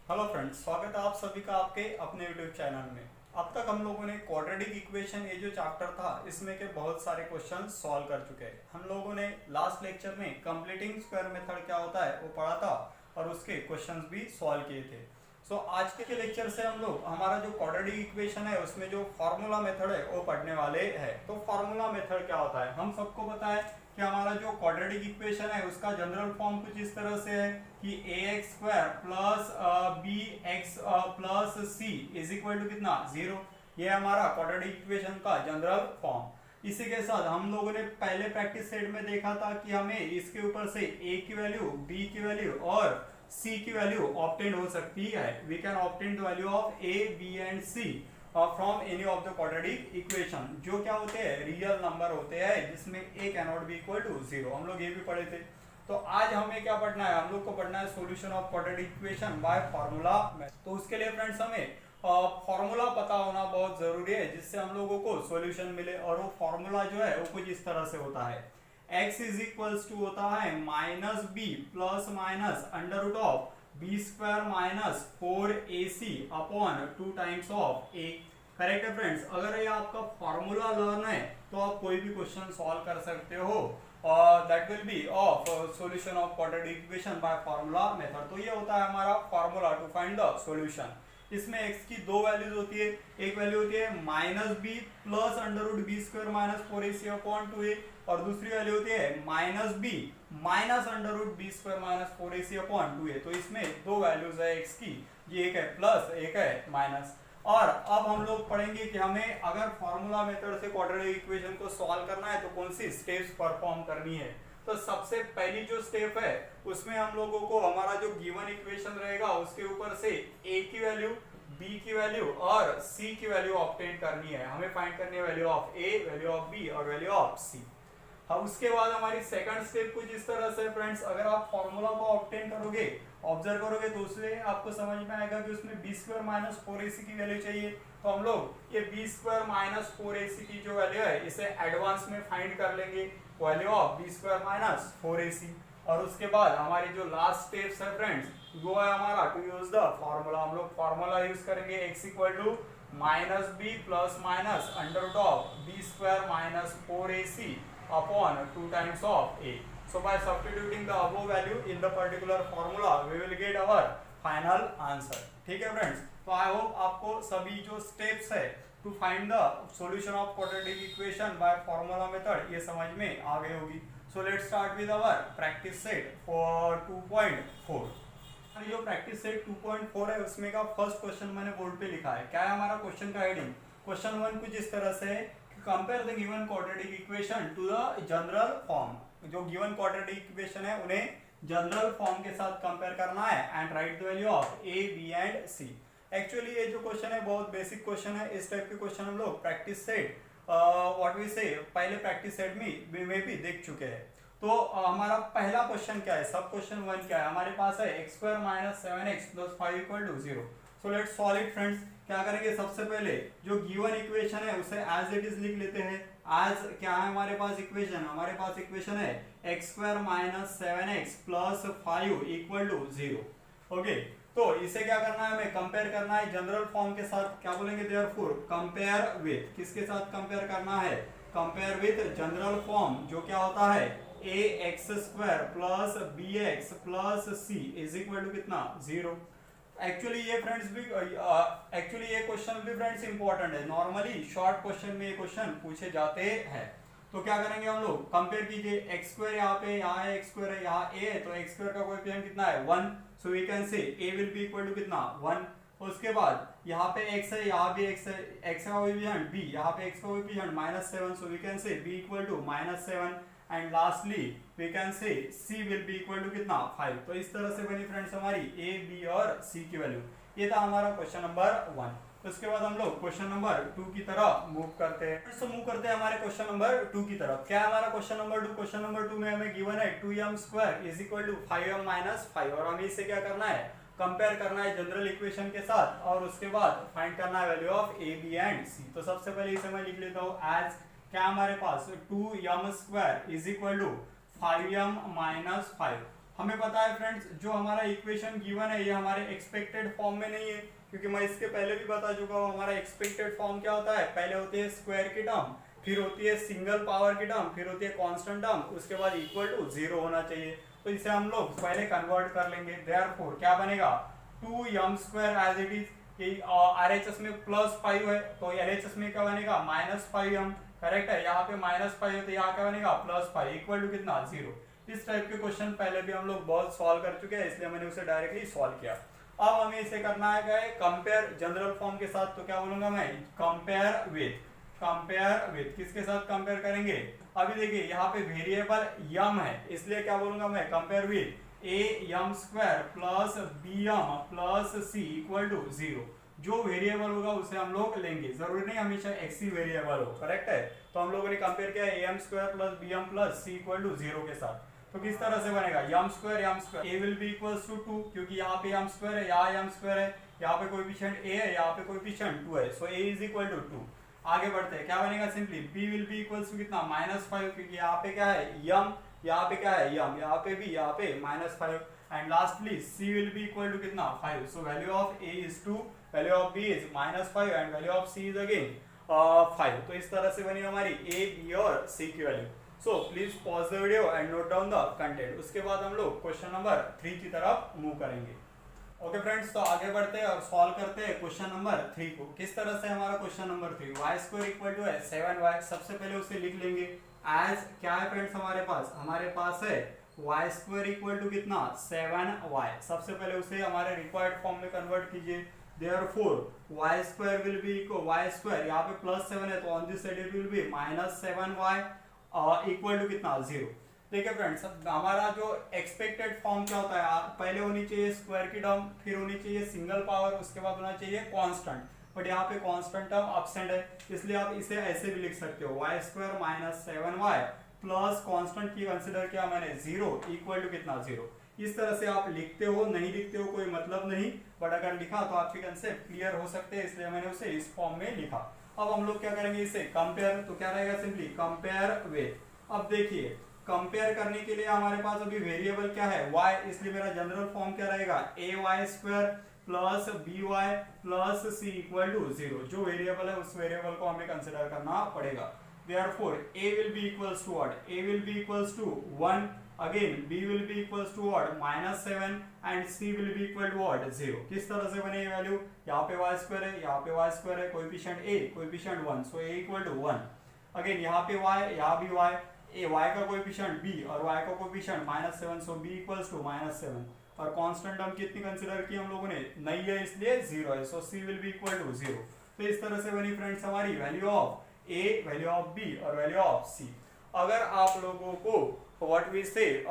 Hello friends, स्वागत है आप सभी का आपके अपने यूट्यूब चैनल में। अब तक हम लोगों ने क्वाड्रेटिक इक्वेशन ये जो चैप्टर था इसमें के बहुत सारे क्वेश्चन सॉल्व कर चुके हैं। हम लोगों ने लास्ट लेक्चर में कंप्लीटिंग स्क्वायर मेथड क्या होता है वो पढ़ा था और उसके क्वेश्चंस भी सॉल्व किए थे। सो आज के लेक्चर से हम लोग हमारा जो क्वाड्रेटिक इक्वेशन है उसमें जो फार्मूला मेथड है वो पढ़ने वाले हैं। तो फार्मूला मेथड क्या होता है, हम सबको पता है कि हमारा जो क्वाड्रेटिक इक्वेशन है उसका जनरल फॉर्म कुछ इस तरह से है कि ax square plus bx plus c is equal to कितना 0। ये हमारा क्वाड्रेटिक इक्वेशन का जनरल फॉर्म। इसी के साथ हम लोगों ने पहले प्रैक्टिस सेट में देखा था कि हमें इसके ऊपर से a की वैल्यू, b की वैल्यू और c की वैल्यू ऑब्टेन हो सकती है। We can obtain the value of a, b and c from any of the quadratic equation, जो क्या होते हैं रियल नंबर होते हैं जिसमें a can not be equal to 0। हम लोग ये भी पढ़े थे। तो आज हमें क्या पढ़ना है, हम लोग को पढ़ना है solution of quadratic equation by formula method. तो उसके लिए फ्रेंड्स हमें फार्मूला पता होना बहुत जरूरी है जिससे हम लोगों को सॉल्यूशन मिले। और वो फार्मूला जो है वो कुछ इस तरह से होता है, x इज इक्वल्स टू होता है minus b plus minus under root of b square minus 4ac upon 2 times of a। Correct है फ्रेंड्स। अगर ये आपका फार्मूला लर्न है तो आप कोई भी क्वेश्चन सॉल्व कर सकते हो और that will be of solution of quadratic equation by formula method. तो ये होता है हमारा formula to find the solution. इसमें x की दो वैल्यूज होती है, एक वैल्यू होती है minus b plus under root b square minus 4ac upon 2a और दूसरी वैल्यू होती है minus b minus under root b square minus 4ac upon 2a। तो इसमें दो वैल्यूज है x की, ये एक है प्लस एक है माइनस। और अब हम लोग पढ़ेंगे कि हमें अगर फॉर्मूला मेथड से क्वाड्रेटिक इक्वेशन को सॉल्व करना है तो कौन सी स्टेप्स परफॉर्म करनी है। तो सबसे पहली जो स्टेप है उसमें हम लोगों को हमारा जो गिवन इक्वेशन रहेगा उसके ऊपर से a की वैल्यू, b की वैल्यू और c की वैल्यू ऑब्टेन करनी है। हमें फाइंड करनी है value of a, value of b और वैल्यू ऑफ c। अब उसके बाद हमारी सेकंड स्टेप कुछ इस तरह से फ्रेंड्स, अगर आप फॉर्मूला को ऑब्टेन करोगे, ऑब्जर्व करोगे तो उससे आपको समझ में आएगा कि उसमें बी स्क्वायर माइनस 4ac की वैल्यू चाहिए। तो हम लोग ये बी स्क्वायर माइनस 4ac की जो वैल्यू है इसे एडवांस में फाइंड कर लेंगे, value of b square minus 4ac। और उसके बाद हमारी जो लास्ट स्टेप्स है फ्रेंड्स वो है हमारा टू यूज द फॉर्मूला। हम लोग फॉर्मूला यूज करेंगे x equal to minus b plus minus under root of b square minus 4ac upon 2 times of a. So by substituting the above value in the particular formula we will get our final answer. ठीक है friends. तो आई hope आपको सभी जो steps है to find the solution of quadratic equation by formula method ये समझ में आ गई होगी। So let's start with our practice set for 2.4। जो प्रैक्टिस सेट 2.4 है उसमें का फर्स्ट क्वेश्चन मैंने बोर्ड पे लिखा है। क्या है हमारा क्वेश्चन का हेडिंग? क्वेश्चन 1 कुछ इस तरह से है, compare the given quadratic equation two the general form. जो गिवन क्वाड्रेटिक इक्वेशन है उन्हें जनरल फॉर्म के साथ कंपेयर करना है and right the value of a, b and c। Actually ये जो क्वेश्चन है बहुत बेसिक क्वेश्चन है। इस टाइप के क्वेश्चन हम लोग प्रैक्टिस सेट व्हाट वी से पहले प्रैक्टिस सेट में भी देख चुके हैं। तो हमारा पहला क्वेश्चन क्या है, सब क्वेश्चन 1 क्या है, हमारे पास है x square minus 7x plus 5 equal to 0। So let's solve it friends. क्या करेंगे, सबसे पहले जो गिवन इक्वेशन है उसे एज इट इज लिख लेते हैं। एज क्या है हमारे पास इक्वेशन, हमारे पास इक्वेशन है x square minus 7x plus 5 equal to 0। Okay, तो इसे क्या करना है, हमें कंपेयर करना है जनरल फॉर्म के साथ। क्या बोलेंगे, देयरफॉर कंपेयर विद, किसके साथ कंपेयर करना है, कंपेयर विद जनरल फॉर्म जो क्या होता है ax square plus bx plus c is equal to कितना 0। एक्चुअली ये फ्रेंड्स भी एक्चुअली ये क्वेश्चन भी फ्रेंड्स इंपॉर्टेंट है। नॉर्मली शॉर्ट क्वेश्चन में ये क्वेश्चन पूछे जाते हैं। तो क्या करेंगे हम लोग, कंपेयर कीजिए x स्क्वायर यहाँ पे, यहाँ है x स्क्वायर है, यहाँ a है, तो x स्क्वायर का कोएफिशिएंट कितना है 1। So we can say a will be equal to कितना 1। उसके बाद यहाँ पे x है, यहाँ भी x है, x का कोएफिशिएंट b, यहाँ पे x का coefficient -7। So we can say b equal to -7 and lastly we can say c will be equal to कितना 5। तो इस तरह से बनी फ्रेंड्स हमारी a, b और c की वैल्यू। ये था हमारा क्वेश्चन नंबर 1। उसके बाद हम लोग क्वेश्चन नंबर 2 की तरफ मूव करते हैं। तो मूव करते हैं हमारे क्वेश्चन नंबर 2 की तरफ। क्या है हमारा क्वेश्चन नंबर 2? क्वेश्चन नंबर 2 में हमें गिवन है 2m square is equal to 5m minus 5 और हमें इसे क्या करना है, कंपेयर करना है जनरल इक्वेशन के साथ और उसके बाद फाइंड करना है value of a, b and c। तो सबसे पहले इसे मैं लिख लेता हूँ एज क्या हमारे पास 2m square is equal to 5m minus 5। हमें पता है फ्रेंड्स जो हमारा इक्वेशन गिवन है ये हमारे एक्सपेक्टेड फॉर्म में नहीं है, क्योंकि मैं इसके पहले भी बता चुका हूँ हमारा एक्सपेक्टेड फॉर्म क्या होता है, पहले होती है स्क्वायर की टर्म, फिर होती है सिंगल पावर की टर्म, फिर होती है कांस्टेंट टर्म, उसके बाद इक्वल टू 0 होना चाहिए। तो इसे हम लोग पहले कन्वर्ट कर लेंगे। देयरफॉर क्या बनेगा 2m² as it is, RHS में +5 है तो LHS में क्या बनेगा -5m, करेक्ट है। यहाँ पे -5 है तो यहाँ क्या बनेगा +5 इक्वल टू कितना 0। इस टाइप के क्वेश्चन पहले भी हम लोग बहुत सॉल्व कर चुके हैं, इसलिए मैंने उसे डायरेक्टली सॉल्व किया। अब हमें इसे करना है क्या है, कंपेयर जनरल फॉर्म के साथ। तो क्या बोलूंगा मैं, कंपेयर विथ किसके साथ कंपेयर करेंगे। अभी देखिए यहाँ पे वेरिएबल यम है, इसलिए क्या बोलूंगा मैं, compare with am² plus bm plus c equal to 0। जो वेरिएबल होगा उसे हम लोग लेंगे, जरूरी नहीं हमेशा x ही वेरिएबल हो, करेक्ट है। तो हम लोगों ने कंपेयर किया am² plus bm plus c equal to 0 के साथ। तो किस तरह से बनेगा, m² a will be equals to 2, क्योंकि यहाँ पे m² है, यहाँ m² है, यहाँ पे कोएफिशिएंट a है, यहाँ पे कोएफिशिएंट 2 है, so a is equal to 2। आगे बढ़ते हैं, क्या बनेगा simply b will be equals to कितना -5, क्योंकि यहाँ पे क्या है m, यहाँ पे क्या है यम, यहाँ पे भी, यहाँ पे -5, and lastly c will be equal to कितना 5। So value of a is 2, value of b is -5 and value of c is again 5। तो इस तरह से बनी हमारी a, b और c की value. So please pause the video and note down the content. उसके बाद हम लोग क्वेश्चन नंबर 3 की तरफ मूव करेंगे। ओके फ्रेंड्स, तो आगे बढ़ते हैं और सॉल्व करते हैं क्वेश्चन नंबर 3 को। किस तरह से हमारा question number 3, y² equal to है 7y। सबसे पहले उसे लिख लेंगे एज क्या है फ्रेंड्स, हमारे पास है y² इक्वल टू कितना 7y। सबसे पहले उसे हमारे रिक्वायर्ड फॉर्म में कन्वर्ट कीजिए। Therefore y² will be equal, y² यहाँ पे +7 है तो on this side it will be -7y equal to कितना 0। देखिए फ्रेंड्स, हमारा जो एक्सपेक्टेड फॉर्म क्या होता है, पहले होनी चाहिए स्क्वायर की टर्म, फिर होनी चाहिए सिंगल पावर, उसके बाद होना चाहिए कांस्टेंट। बट यहाँ पे कांस्टेंट टर्म एब्सेंट है, इसलिए आप इसे ऐसे भी लिख सकते हो y² -7y प्लस कांस्टेंट की कंसीडर किया मैंने 0 इक्वल टू कितना 0। इस तरह से आप लिखते हो, नहीं लिखते हो कोई मतलब नहीं, बट अगर लिखा तो आपके कंसेप्ट क्लियर हो सकते हैं, इसलिए मैंने उसे इस फॉर्म में लिखा। अब हम लोग क्या करेंगे, इसे कंपेयर। तो क्या रहेगा, सिंपली कंपेयर विथ। अब देखिए कंपेयर करने के लिए हमारे पास अभी वेरिएबल क्या है y, इसलिए मेरा जनरल फॉर्म क्या रहेगा ay² plus by plus c equal to 0। जो वेरिएबल है उस वेरिएबल को हमें कंसिडर करना पड़ेगा। Therefore a will be equals to what, a will be equals to 1, again b will be equals to what -7 and c will be equal to what 0। किस तरह से बने ये वैल्यू, यहाँ पे y² है, यहाँ पे y² है, coefficient a coefficient 1, so a equal to 1। Again यहाँ पे y, यहाँ भी y, y का कोएफिशिएंट b और y का coefficient -7, so b equals to -7। और कांस्टेंट टर्म कितनी कंसीडर की हम लोगों ने, नहीं है इसलिए 0 है, so c will be equal to 0। तो इस तरह से बनी फ्रेंड्स हमारी value of a, value of b और वैल्यू ऑफ c। अगर आप लोगों को what we say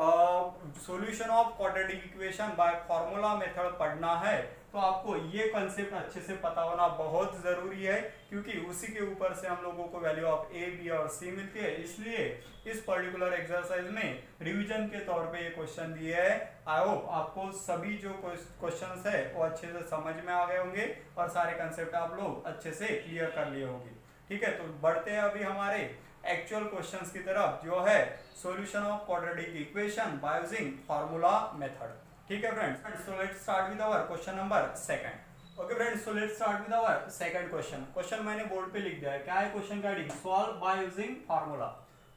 solution of quadratic equation by formula method पढ़ना है तो आपको ये कंसेप्ट अच्छे से पता होना बहुत जरूरी है, क्योंकि उसी के ऊपर से हम लोगों को वैल्यू ऑफ a, b और c मिलती है। इसलिए इस पर्टिकुलर एक्सरसाइज में रिवीजन के तौर पे ये क्वेश्चन दिए है। आई होप आपको सभी जो क्वेश्चंस है वो अच्छे से समझ में आ गए होंगे और सारे कंसेप्ट आप लोग अच्छे से क्लियर कर लिए होंगे। ठीक है, तो बढ़ते हैं अभी हमारे एक्चुअल क्वेश्चंस की तरफ, जो है solution of quadratic equation by using formula method. ठीक है friends, so let's start with our question number 2। Okay friends, so let's start with our second question. Question मैंने बोर्ड पे लिख दिया है, क्या है क्वेश्चन का heading, solve by using formula.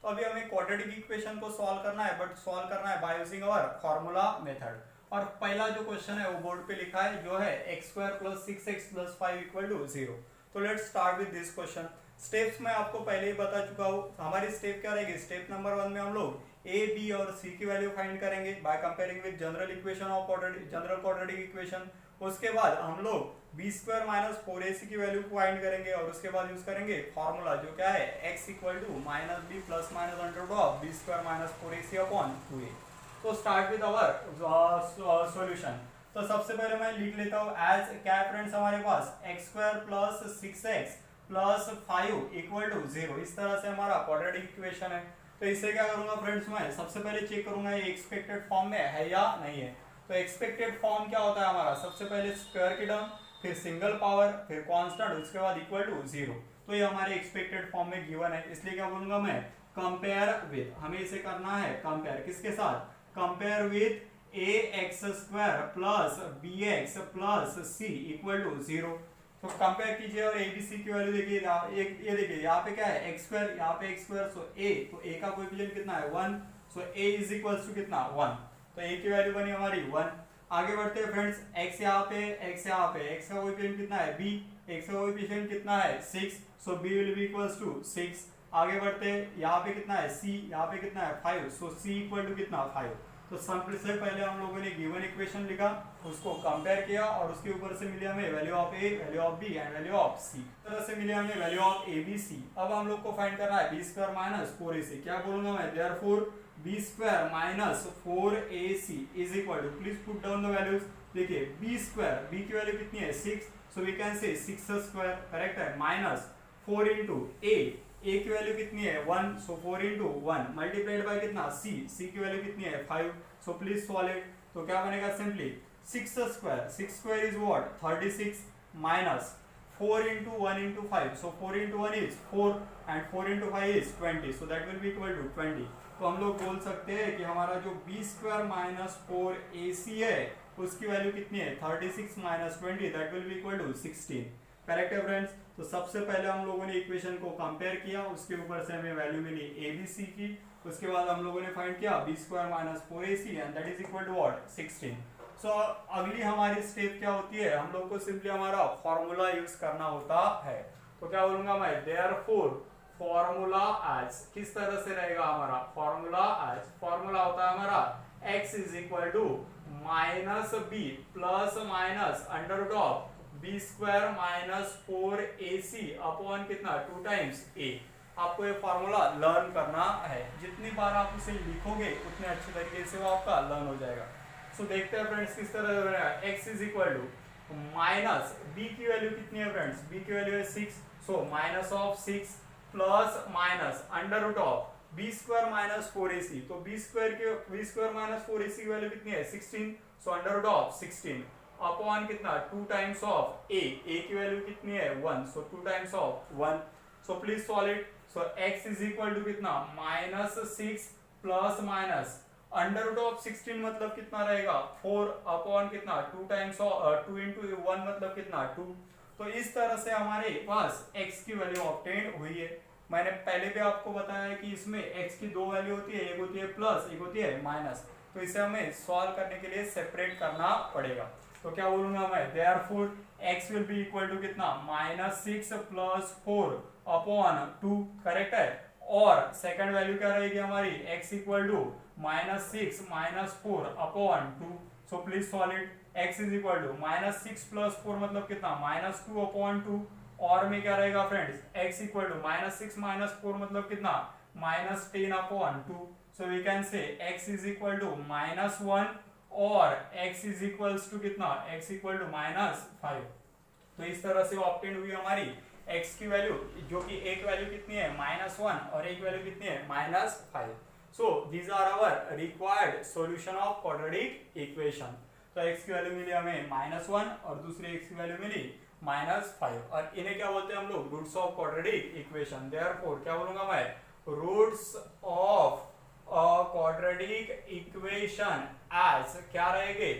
तो अभी हमें क्वाड्रेटिक इक्वेशन को सॉल्व करना है, बट सॉल्व करना है by using our formula method. और पहला जो क्वेश्चन है वो बोर्ड पे लिखा है, जो है x² + 6x + 5 इक्वल टू 0। तो let's start with this question. Steps मैं आपको पहले ही बता चुका हूँ। हमारी स्टेप क्या रहेगी, स्टेप नंबर 1 में हम लोग a, b और c की वैल्यू फाइंड करेंगे by comparing with general equation of general quadratic equation. उसके बाद हम लोग b² - 4ac की वैल्यू फाइंड करेंगे और उसके बाद यूज करेंगे फार्मूला, जो क्या है x = -b + -√b² - 4ac/2a। तो स्टार्ट विद आवर सॉल्यूशन। तो सबसे पहले मैं लिख लेता हूँ एज क्या फ्रेंड्स, हमारे पास x² + 6x + 5 इक्वल टू 0। इस तरह से हमारा क्वाड्रेटिक इक्वेशन है। तो इसे क्या करूंगा फ्रेंड्स, मैं सबसे पहले चेक करूंगा ये एक्सपेक्टेड फॉर्म में है या नहीं है। तो एक्सपेक्टेड फॉर्म क्या होता है हमारा, सबसे पहले स्क्वायर की टर्म, फिर सिंगल पावर, फिर कांस्टेंट, उसके बाद इक्वल टू 0। तो ये हमारे एक्सपेक्टेड फॉर्म में गिवन है, इसलिए क्या बोलूंगा मैं, कंपेयर विथ। हमें इसे करना है कंपेयर किसके साथ, compare with a x square plus b x plus c equal to 0। तो कंपेयर कीजिए और ए बी सी की वैल्यू देखिए, ये देखिए यहाँ पे क्या है एक्स स्क्वायर, यहाँ पे एक्स स्क्वायर, सो ए, तो ए का कोएफिशिएंट कितना है 1, सो ए इज इक्वल्स टू कितना 1, तो ए की वैल्यू बनी हमारी 1। आगे बढ़ते हैं फ्रेंड्स, x यहाँ पे, x यहाँ पे, x का कोएफिशिएंट कितना है b, x का कोएफिशिएंट कितना है 6, so b will be equals to 6। आगे बढ़ते हैं, यहाँ पे कितना है c, यहाँ पे कितना है 5, सो c इक्वल टू कितना 5। तो सबसे पहले हम लोगों ने गिवन इक्वेशन लिखा, उसको कंपेयर किया और उसके ऊपर से मिली हमें value of a, value of b and value of c। इस तरह से मिली हमें value of a b c। अब हम लोग को फाइंड करना है b स्क्वायर माइनस 4ac। क्या बोलूंगा मैं, therefore b square minus 4ac is equal to, please put down the values. देखिए b स्क्वायर, b की वैल्यू कितनी है 6, so we can say 6 square, correct है, माइनस 4 इंटू a की वैल्यू कितनी है 1, सो 4 इंटू 1 मल्टीप्लाइड बाय कितना c की वैल्यू कितनी है 5, सो प्लीज सॉल्व इट। तो क्या बनेगा, simply 6 square, 6 square is what 36 minus 4 into 1 into 5, so 4 into 1 is 4 and 4 into 5 is 20, so that will be equal to 20। तो हम लोग बोल सकते हैं कि हमारा जो b स्क्वायर माइनस 4ac है उसकी वैल्यू कितनी है 36 minus 20, that will be equal to 16। Correct है फ्रेंड्स। तो सबसे पहले हम लोगों ने इक्वेशन को कंपेयर किया, उसके ऊपर से हमें वैल्यू मिली ए बी सी की। उसके बाद हम लोगों ने फाइंड किया b square minus 4ac and that is equal to what 16। सो अगली हमारी स्टेप क्या होती है, हम लोग को सिंपली हमारा फॉर्मूला यूज करना होता है। तो क्या बोलूंगा मैं, देयरफॉर फॉर्मूला एज, किस तरह से रहेगा हमारा फॉर्मूला एज, फॉर्मूला होता है हमारा x is equal to minus b plus minus under root of b square minus 4ac upon कितना 2 टाइम्स a। आपको ये फॉर्मूला लर्न करना है, जितनी बार आप उसे लिखोगे उतने अच्छे तरीके से वो आपका लर्न हो जाएगा। सो देखते हैं फ्रेंड्स किस तरह से बनेगा, x is equal to minus b की वैल्यू कितनी है फ्रेंड्स, b की वैल्यू है 6, so minus of 6 plus minus under root of b square minus 4ac, तो बी स्क्वायर माइनस 4ac की वैल्यू कितनी है 16, so under root of 16 upon कितना 2 टाइम्स ऑफ a की वैल्यू कितनी है 1, so 2 times of 1, so please solve it. So x is equal to कितना minus 6 plus minus under root of 16 मतलब कितना रहेगा 4 अपॉन कितना 2 टाइम्स ऑफ 2 इंटू 1 मतलब कितना 2। तो इस तरह से हमारे पास x की वैल्यू ऑब्टेन हुई है। मैंने पहले भी आपको बताया है कि इसमें x की दो वैल्यू होती है, एक होती है प्लस, एक होती है माइनस। तो इसे हमें सॉल्व करने के लिए सेपरेट करना पड़ेगा। तो क्या बोलूंगा मैं, therefore x will be equal to कितना माइनस 6 प्लस 4 अपॉन 2, करेक्ट है। और सेकंड वैल्यू क्या रहेगी हमारी, x equal to minus 6 minus 4 upon 2, so please solve it. x is equal to minus 6 plus 4 मतलब कितना माइनस 2 अपॉन 2, और में क्या रहेगा friends x equal to minus 6 minus 4 मतलब कितना minus 10 upon 2, so we can say x is equal to minus 1 और x is equals to कितना x इक्वल टू माइनस 5। तो इस तरह से ऑब्टेन हुई हमारी x की वैल्यू, जो कि एक वैल्यू कितनी है माइनस 1 और एक वैल्यू कितनी है minus 5। So these are our required solution of quadratic equation. तो x की वैल्यू मिली हमें माइनस 1 और दूसरी x की वैल्यू मिली माइनस 5, और इन्हें क्या बोलते हैं हम लोग, roots of quadratic equation. Therefore क्या बोलूंगा मैं, roots of quadratic equation as क्या रहेंगे,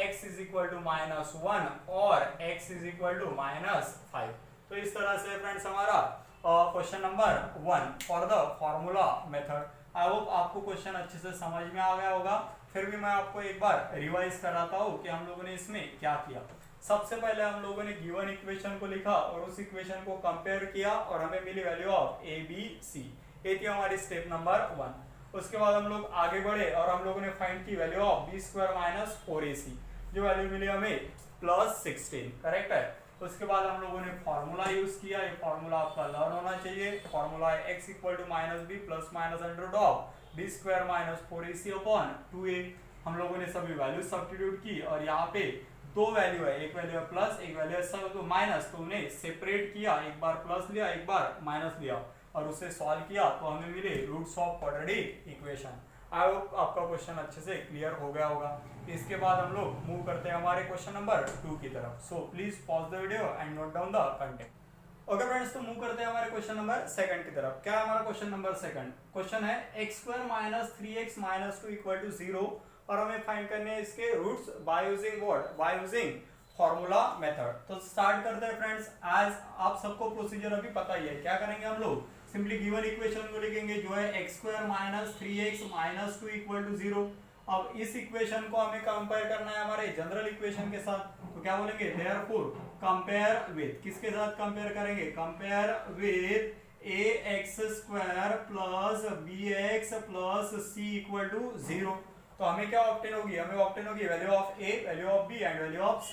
x is equal to minus 1 और x is equal to minus 5। तो इस तरह से फ्रेंड्स हमारा question number 1 for the formula method. I hope आपको क्वेश्चन अच्छे से समझ में आ गया होगा। फिर भी मैं आपको एक बार रिवाइज कराता हूँ कि हम लोगों ने इसमें क्या किया। सबसे पहले हम लोगों ने गिवन इक्वेशन को लिखा और उस इक्वेशन को कंपेयर किया और हमें मिली value of A B C. ये थी हमारी स्टेप नंबर 1। उसके बाद हम लोग आगे बढ़े और हम लोगों ने फाइंड की value of b square minus 4ac, जो वैल्यू मिली हमें प्लस 16, करेक्ट है। उसके बाद हम लोगों ने फॉर्मूला यूज किया, ये फॉर्मूला आपका लर्न होना चाहिए। फॉर्मूला है x equal to minus b plus minus under root of b square minus 4ac upon 2a। हम लोगों ने सभी वैल्यू सब्स्टिट्यूट की और यहाँ पे दो वैल्यू है, एक वैल्यू है प्लस, एक वैल्यू है सब तो माइनस, तो उन्हें सेपरेट किया, एक बार प्लस लिया एक बार माइनस लिया और उसे सॉल्व किया तो हमें मिले roots of quadratic equation. I hope आपका क्वेश्चन अच्छे से क्लियर हो गया होगा। इसके बाद हम लोग मूव करते हैं हमारे क्वेश्चन नंबर 2 की तरफ। सो please pause the video and note down the content. Okay friends, तो मूव करते हैं हमारे क्वेश्चन नंबर 2 की तरफ। क्या है हमारा क्वेश्चन नंबर 2? क्वेश्चन है x square minus 3x minus 2 equal to 0 और हमें फाइंड करने हैं इसके roots by using what, by using formula method. तो स्टार्ट करते हैं फ्रेंड्स। आज आप सबको प्रोसीजर अभी पता ही है, क्या करेंगे हम लोग, सिंपली गिवन इक्वेशन को लिखेंगे जो है x square minus 3x minus 2 equal to 0। अब इस इक्वेशन को हमें कंपेयर करना है हमारे जनरल इक्वेशन के साथ, तो क्या बोलेंगे, देयरफॉर कंपेयर विद, किसके साथ कंपेयर करेंगे, compare with ax square plus bx plus c equal to 0। तो हमें क्या ऑब्टेन होगी, हमें ऑब्टेन होगी value of a, value of b and value of c।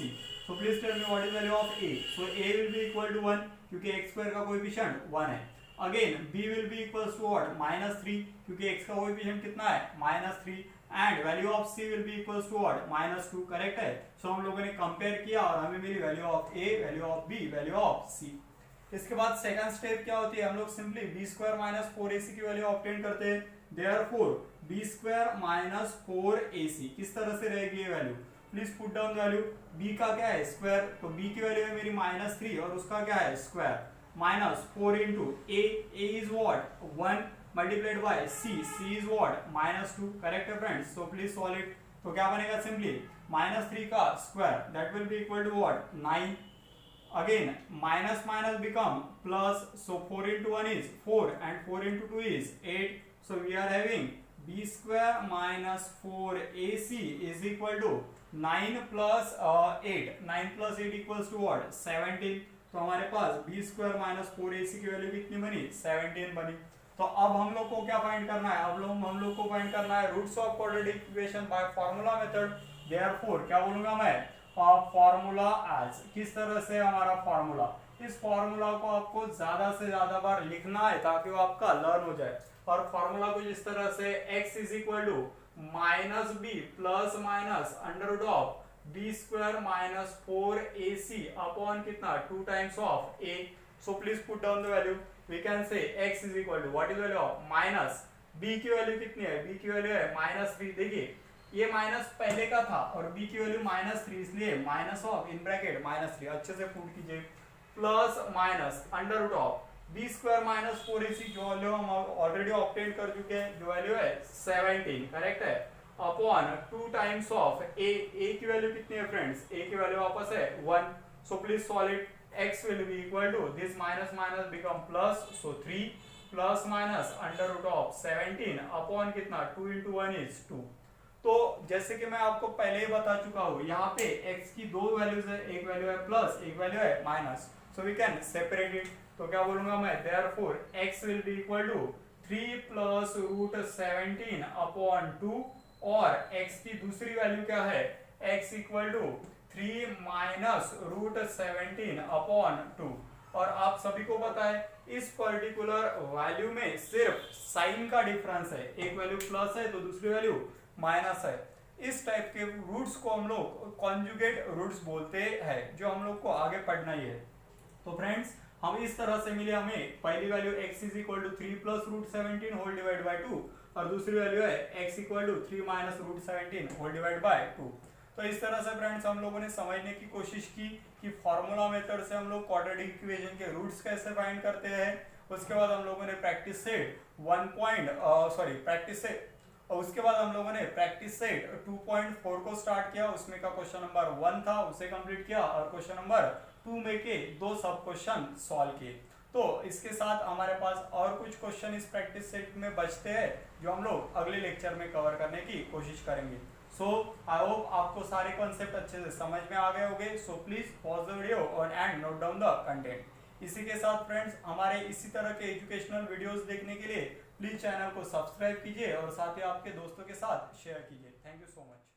So please tell me what is value of a। So a will be equal to 1 क्योंकि x स्क्वायर का coefficient 1 है। Again b will be equals to what, -3 क्योंकि x का कोएफिशिएंट कितना है, -3 and value of c will be equals to what, -2। Correct है। सो हम लोगों ने कंपेयर किया और हमें मिली value of a, value of b, value of c। इसके बाद सेकंड स्टेप क्या होती है, हम लोग simply b square minus 4ac की वैल्यू ऑब्टेन करते हैं। Therefore b square minus 4ac किस तरह से रहेगी ये value, please put down value. b का क्या है, स्क्वायर, तो b की वैल्यू है मेरी -3 और उसका क्या है, square, minus 4 into a is what 1 multiplied by c is what -2। Correct है friends. So please solve it. तो क्या बनेगा, सिंपली -3 का square that will be equal to what 9। Again minus minus become plus, so 4 into 1 is 4 and 4 into 2 is 8. So we are having b square minus 4ac is equal to 9 plus 8, 9 plus 8 equals to what, 17। तो हमारे पास b square minus 4ac की value कितनी बनी, 17 बनी। तो अब हम लोग को क्या फाइंड करना है, अब हम लोग को फाइंड करना है roots of quadratic equation by formula method. Therefore क्या बोलूंगा मैं, फॉर्मूला एज, किस तरह से हमारा फॉर्मूला, इस फॉर्मूला को आपको ज्यादा से ज्यादा बार लिखना है ताकि वो आपका लर्न हो जाए। और फॉर्मूला को जिस तरह से x is equal to minus b plus minus under root of b square minus 4ac upon कितना 2 times of a। So please put down the value. We can say x is equal to what is value of minus b की value कितनी है, b की value है -3। देखिए ये minus पहले का था और b की वैल्यू -3, इसलिए माइनस ऑफ इन ब्रैकेट -3, अच्छे से पुट कीजिए, plus minus under root of b square minus 4ac जो वैल्यू हम ऑलरेडी ऑब्टेन कर चुके हैं, जो वैल्यू है 17। करेक्ट है, अपॉन 2 टाइम्स ऑफ a की वैल्यू कितनी है फ्रेंड्स, a की वैल्यू वापस है 1। So please solve it. x will be equal to this minus minus become plus, so 3 plus minus under root of 17 upon कितना 2 into 1 is 2। तो जैसे कि मैं आपको पहले ही बता चुका हूं, यहाँ पे x की दो वैल्यूज है, एक वैल्यू है प्लस, एक वैल्यू है minus. So we can separate it. तो क्या बोलूंगा मैं, therefore x will be equal to 3 plus root 17 upon 2 और x की दूसरी वैल्यू क्या है, x equal to 3 minus root 17 upon 2। और आप सभी को पता है इस पर्टिकुलर वैल्यू में सिर्फ साइन का डिफरेंस है, एक वैल्यू प्लस है तो दूसरी वैल्यू माइनस है। इस टाइप के रूट्स को हम लोग कॉन्जुगेट रूट्स बोलते हैं, जो हम लोग को आगे पढ़ना ही है। तो फ्रेंड्स हम इस तरह से मिले, हमें पहली value x is equal to 3 plus root 17 whole divide by 2 और दूसरी वैल्यू है x equal to 3 minus root 17 whole divide by 2। तो इस तरह से फ्रेंड्स हम लोगों ने समझने की कोशिश की कि फॉर्मूला मेथड से हम लोग क्वाड्रेटिक इक्वेशन के रूट्स कैसे फाइंड करते हैं। उसके बाद हम लोगों ने प्रैक्टिस सेट उसके बाद हम लोगों ने प्रैक्टिस सेट 2.4 को स्टार्ट किया, उसमें का क्वेश्चन नंबर 1 था उसे कंप्लीट किया और क्वेश्चन नंबर 2 में के 2 सब क्वेश्चन सॉल्व किए। तो इसके साथ हमारे पास और कुछ क्वेश्चन इस प्रैक्टिस सेट में बचते हैं जो हम लोग अगले लेक्चर में कवर करने की कोशिश करेंगे। सो आई होप आपको सारे कॉन्सेप्ट अच्छे से समझ में आ गए होंगे। So please pause the video और and note down the content. इसी के साथ फ्रेंड्स हमारे इसी तरह के एजुकेशनल वीडियोस देखने के लिए प्लीज चैनल को सब्सक्राइब कीजिए और साथ ही आपके दोस्तों के साथ शेयर कीजिए। Thank you so much.